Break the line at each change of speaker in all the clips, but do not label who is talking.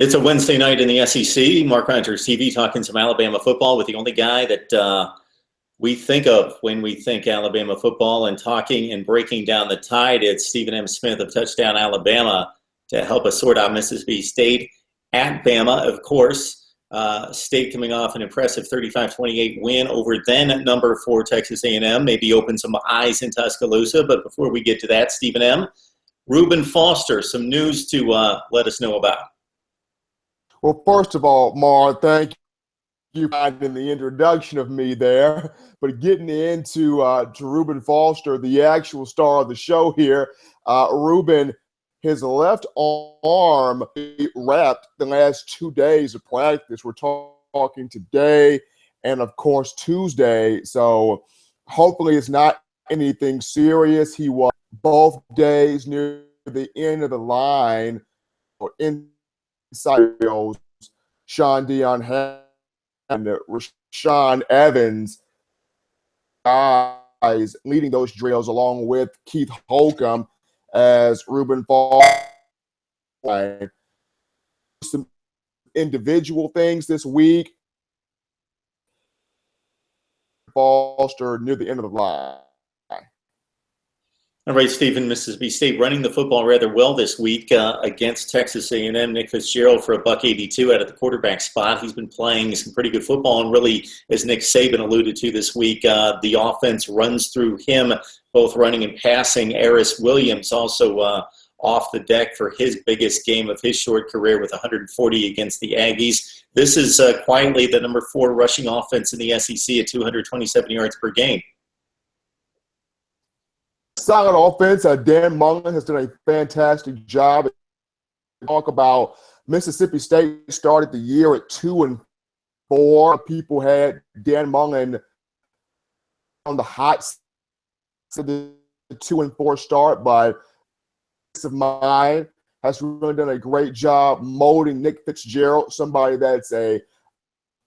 It's a Wednesday night in the SEC. Mark Rogers TV talking some Alabama football with the only guy that we think of when we think Alabama football, and talking and breaking down the tide. It's Stephen M. Smith of Touchdown Alabama to help us sort out Mississippi State at Bama, of course. State coming off an impressive 35-28 win over then number 4 Texas A&M. Maybe open some eyes in Tuscaloosa. But before we get to that, Stephen M., Reuben Foster, some news to let us know about.
Well, first of all, Mar, thank you for in the introduction of me there. But getting into to Reuben Foster, the actual star of the show here, Reuben, his left arm wrapped the last 2 days of practice. We're talking today and, of course, Tuesday. So hopefully it's not anything serious. He was both days near the end of the line or inside Sean Dion and Rashaan Evans guys leading those drills along with Keith Holcomb as Reuben Foster. Some individual things this week. Foster near the end of the line.
All right, Stephen, Mississippi State running the football rather well this week against Texas A&M. Nick Fitzgerald for $182 out of the quarterback spot. He's been playing some pretty good football, and really, as Nick Saban alluded to this week, the offense runs through him, both running and passing. Aris Williams also off the deck for his biggest game of his short career with 140 against the Aggies. This is quietly the number 4 rushing offense in the SEC at 227 yards per game.
Solid offense. Dan Mullen has done a fantastic job. Talk about Mississippi State started the year at 2-4. People had Dan Mullen on the hot seat of the 2-4 start, but of mine has really done a great job molding Nick Fitzgerald, somebody that's a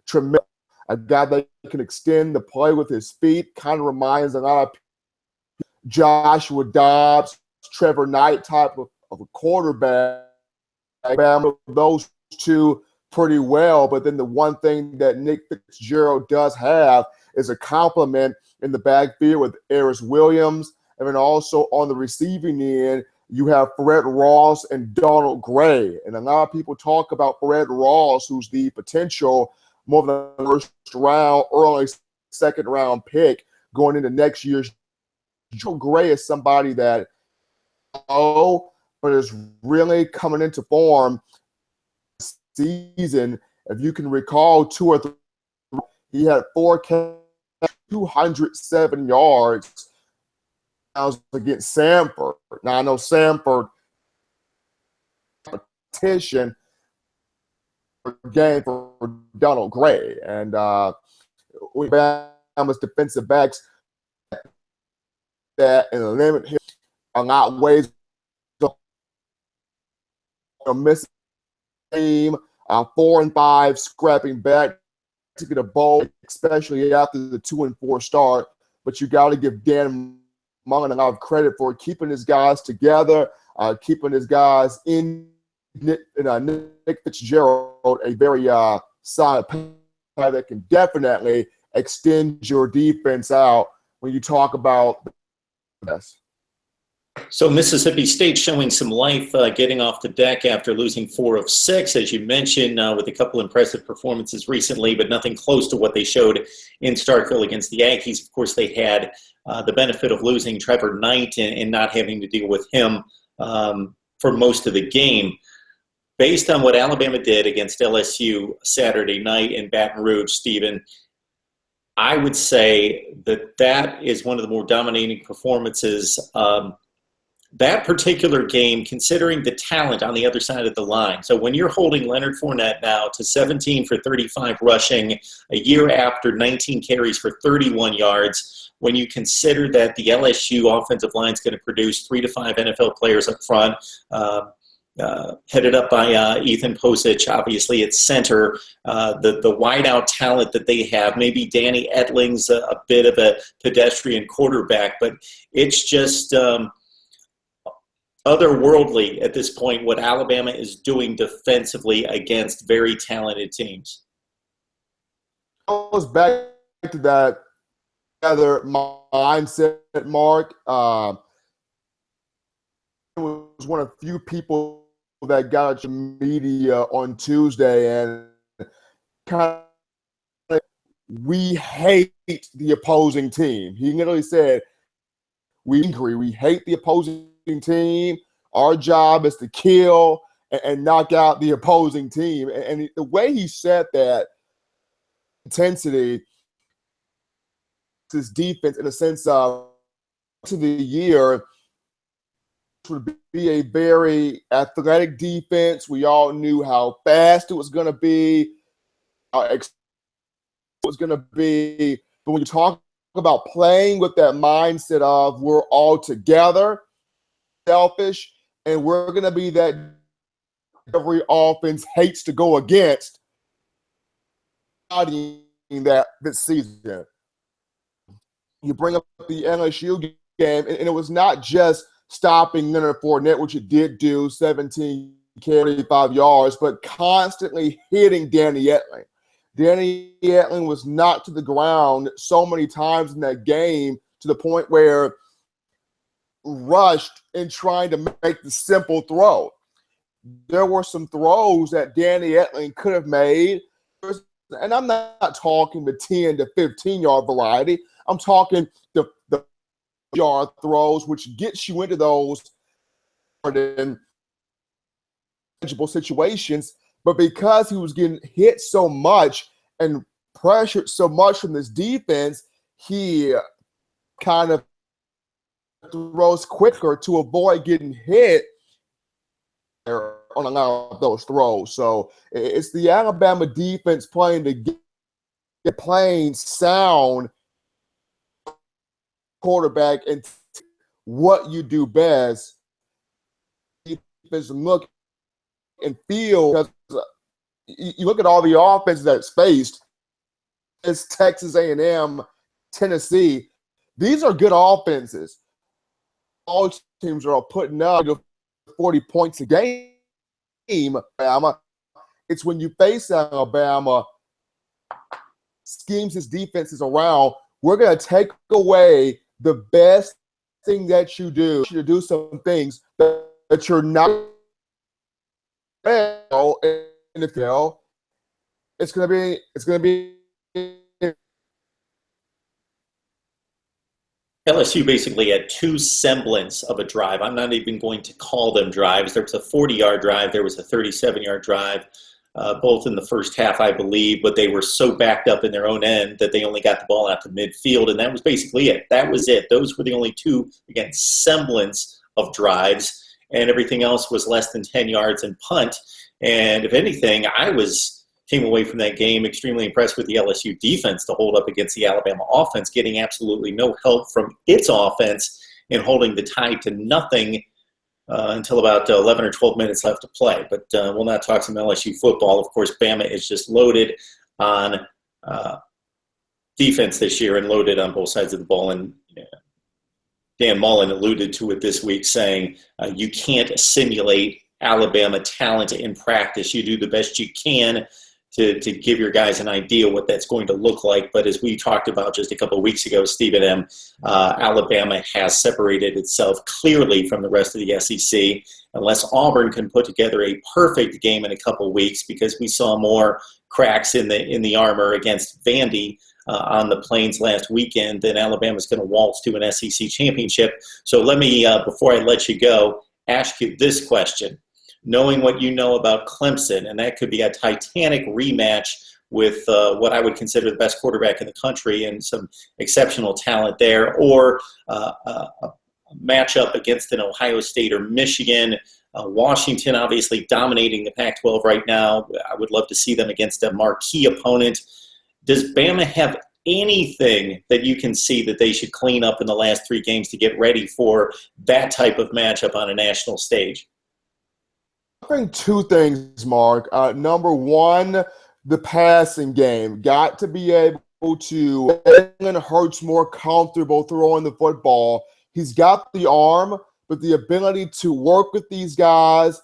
tremendous, a guy that can extend the play with his feet. Kind of reminds a lot of Joshua Dobbs, Trevor Knight type of a quarterback. Those two pretty well, but then the one thing that Nick Fitzgerald does have is a complement in the backfield with Aris Williams, and then also on the receiving end, you have Fred Ross and Donald Gray. And a lot of people talk about Fred Ross, who's the potential more than the first round, early second round pick going into next year's. Joe Gray is somebody that, but is really coming into form this season. If you can recall, 2 or 3, he had 4 catches, 207 yards against Samford. Now I know Samford competition game for Donald Gray, and we Bama's defensive backs that and limit him a lot of ways. Missing team 4-5, scrapping back to get a bowl, especially after the 2-4 start. But you got to give Dan Mullen a lot of credit for keeping his guys together, keeping his guys in. Nick Fitzgerald, a very solid player that can definitely extend your defense out when you talk about this.
So Mississippi State showing some life getting off the deck after losing 4 of 6, as you mentioned, with a couple impressive performances recently, but nothing close to what they showed in Starkville against the Aggies. Of course, they had the benefit of losing Trevor Knight and not having to deal with him for most of the game. Based on what Alabama did against LSU Saturday night in Baton Rouge, Stephen, I would say that is one of the more dominating performances. That particular game, considering the talent on the other side of the line. So when you're holding Leonard Fournette now to 17 for 35 rushing, a year after 19 carries for 31 yards, when you consider that the LSU offensive line is going to produce 3 to 5 NFL players up front, headed up by Ethan Posich, obviously at center, the wideout talent that they have. Maybe Danny Etling's a bit of a pedestrian quarterback, but it's just otherworldly at this point what Alabama is doing defensively against very talented teams.
Goes back to that other mindset, Mark. It was one of the few people that got to media on Tuesday, and kind of, we hate the opposing team. He literally said, we hate the opposing team. Our job is to kill and knock out the opposing team. And the way he said that, intensity, his defense in a sense of to the year would be a very athletic defense. We all knew how fast it was going to be, how it was going to be. But when you talk about playing with that mindset of we're all together, selfish, and we're going to be that every offense hates to go against, that this season. You bring up the LSU game, and it was not just stopping Leonard Fournette, which it did do, 17 carries, 35 yards, but constantly hitting Danny Etling. Danny Etling was knocked to the ground so many times in that game to the point where rushed in trying to make the simple throw. There were some throws that Danny Etling could have made, and I'm not talking the 10 to 15-yard variety. I'm talking the yard throws, which gets you into those manageable situations. But because he was getting hit so much and pressured so much from this defense, he kind of throws quicker to avoid getting hit on a lot of those throws. So it's the Alabama defense playing sound quarterback and what you do best. Defense look and feel, because you look at all the offenses that it's faced. It's Texas A&M, Tennessee. These are good offenses. All teams are putting up 40 points a game. Alabama. It's when you face Alabama, schemes his defenses around, we're going to take away the best thing that you do. You do some things that you're not in the field. It's going to be
LSU basically had two semblance of a drive. I'm not even going to call them drives. There was a 40-yard drive. There was a 37-yard drive, both in the first half, I believe, but they were so backed up in their own end that they only got the ball out to midfield, and that was basically it. That was it. Those were the only two, again, semblance of drives, and everything else was less than 10 yards and punt. And if anything, came away from that game extremely impressed with the LSU defense to hold up against the Alabama offense, getting absolutely no help from its offense in holding the tie to nothing until about 11 or 12 minutes left to play. But we'll not talk some LSU football. Of course, Bama is just loaded on defense this year and loaded on both sides of the ball. And Dan Mullen alluded to it this week, saying you can't simulate Alabama talent in practice. You do the best you can to give your guys an idea what that's going to look like. But as we talked about just a couple of weeks ago, Stephen M., Alabama has separated itself clearly from the rest of the SEC, unless Auburn can put together a perfect game in a couple of weeks, because we saw more cracks in the armor against Vandy on the Plains last weekend, then Alabama's going to waltz to an SEC championship. So let me, before I let you go, ask you this question. Knowing what you know about Clemson, and that could be a titanic rematch with what I would consider the best quarterback in the country and some exceptional talent there, or a matchup against an Ohio State or Michigan. Washington obviously dominating the Pac-12 right now. I would love to see them against a marquee opponent. Does Bama have anything that you can see that they should clean up in the last three games to get ready for that type of matchup on a national stage?
I think two things, Mark. Number one, the passing game. Got to be able to Jalen Hurts more comfortable throwing the football. He's got the arm, but the ability to work with these guys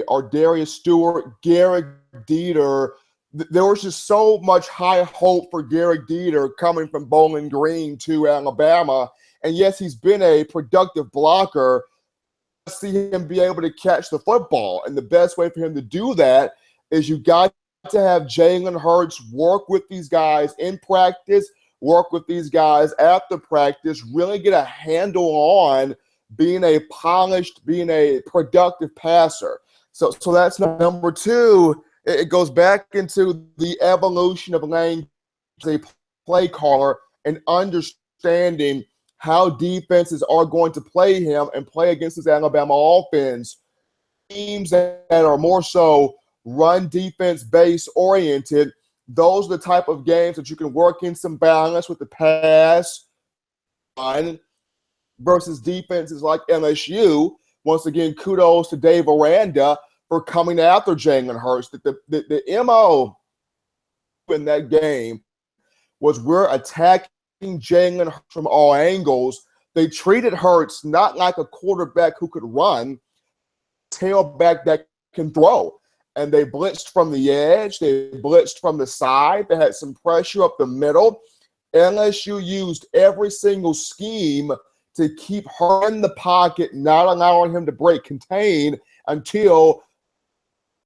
are Darius Stewart, Garrett Dieter. There was just so much high hope for Garrett Dieter coming from Bowling Green to Alabama. And yes, he's been a productive blocker. See him be able to catch the football. And the best way for him to do that is you got to have Jalen Hurts work with these guys in practice, work with these guys after practice, really get a handle on being a polished, being a productive passer. So that's number two. It goes back into the evolution of Lane as a play caller and understanding how defenses are going to play him and play against this Alabama offense. Teams that are more so run defense base oriented, those are the type of games that you can work in some balance with the pass line versus defenses like LSU. Once again, kudos to Dave Aranda for coming after Jalen Hurts. The MO in that game was we're attacking Jalen Hurts from all angles. They treated Hurts not like a quarterback who could run, tailback that can throw. And they blitzed from the edge. They blitzed from the side. They had some pressure up the middle. LSU used every single scheme to keep her in the pocket, not allowing him to break contain until.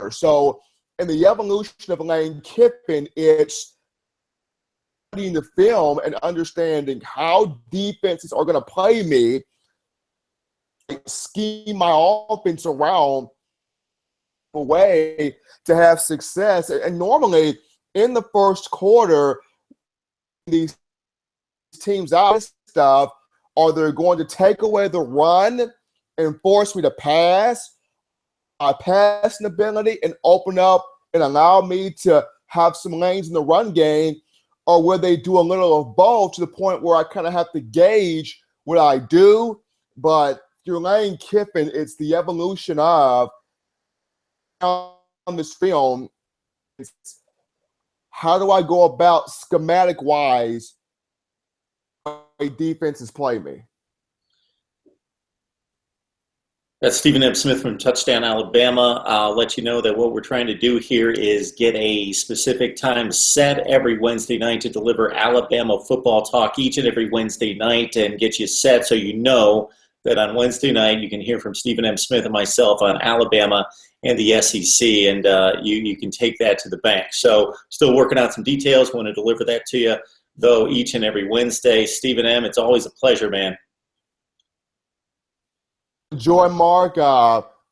So in the evolution of Lane Kiffin, it's studying the film and understanding how defenses are going to play me, scheme my offense around a way to have success. And normally in the first quarter, these teams out stuff, are they going to take away the run and force me to pass? Passing ability and open up and allow me to have some lanes in the run game, or will they do a little of both to the point where I kind of have to gauge what I do? But through Lane Kiffin, it's the evolution of on this film. It's how do I go about schematic-wise a defenses play me?
That's Stephen M. Smith from Touchdown Alabama. I'll let you know that what we're trying to do here is get a specific time set every Wednesday night to deliver Alabama football talk each and every Wednesday night and get you set so you know that on Wednesday night you can hear from Stephen M. Smith and myself on Alabama and the SEC, and you can take that to the bank. So still working out some details. Want to deliver that to you, though, each and every Wednesday. Stephen M., it's always a pleasure, man.
Enjoy, Mark.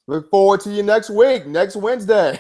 Look forward to you next week, next Wednesday.